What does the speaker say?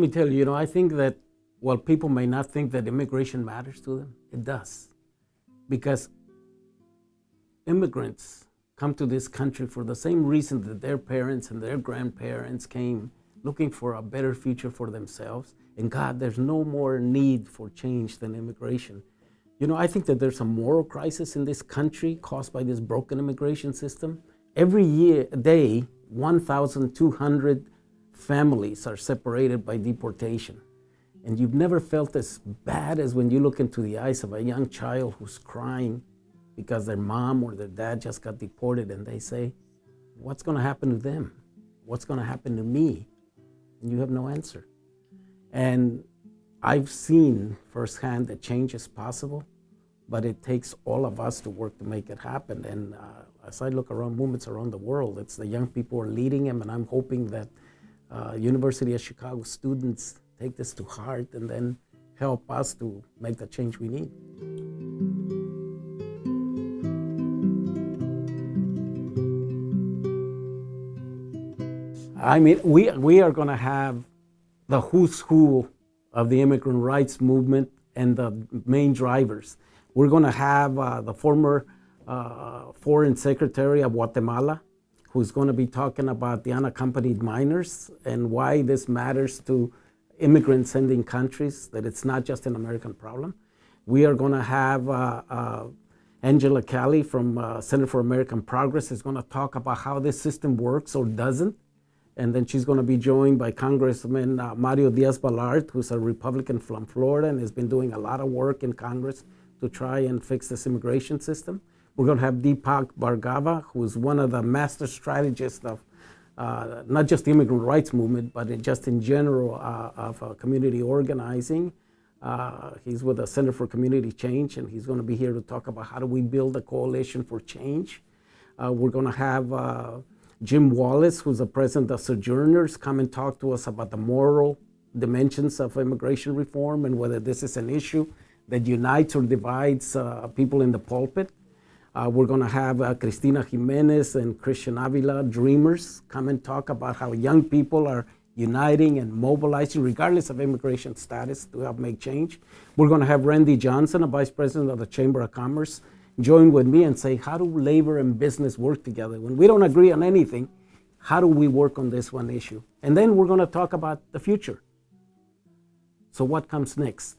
me tell you, I think that while people may not think that immigration matters to them, it does. Because immigrants come to this country for the same reason that their parents and their grandparents came, looking for a better future for themselves. And God, there's no more need for change than immigration. I think that there's a moral crisis in this country caused by this broken immigration system. Every day, 1,200 families are separated by deportation. And you've never felt as bad as when you look into the eyes of a young child who's crying because their mom or their dad just got deported, and they say, what's going to happen to them? What's going to happen to me? And you have no answer. And I've seen firsthand that change is possible, but it takes all of us to work to make it happen. And as I look around movements around the world, it's the young people who are leading them, and I'm hoping that University of Chicago students take this to heart and then help us to make the change we need. I mean, we are going to have the who's who of the immigrant rights movement and the main drivers. We're going to have the former Foreign Secretary of Guatemala, who's going to be talking about the unaccompanied minors and why this matters to immigrant sending countries, that it's not just an American problem. We are going to have Angela Kelly from Center for American Progress is going to talk about how this system works or doesn't. And then she's going to be joined by Congressman Mario Diaz-Balart, who's a Republican from Florida and has been doing a lot of work in Congress to try and fix this immigration system. We're going to have Deepak Bhargava, who's one of the master strategists of not just the immigrant rights movement, but just in general of community organizing. He's with the Center for Community Change, and he's going to be here to talk about how do we build a coalition for change. We're going to have Jim Wallace, who's the president of Sojourners, come and talk to us about the moral dimensions of immigration reform and whether this is an issue that unites or divides people in the pulpit. We're going to have Cristina Jimenez and Christian Avila, dreamers, come and talk about how young people are uniting and mobilizing regardless of immigration status to help make change. We're going to have Randy Johnson, a vice president of the Chamber of Commerce, join with me and say, how do labor and business work together? When we don't agree on anything, how do we work on this one issue? And then we're going to talk about the future. So what comes next?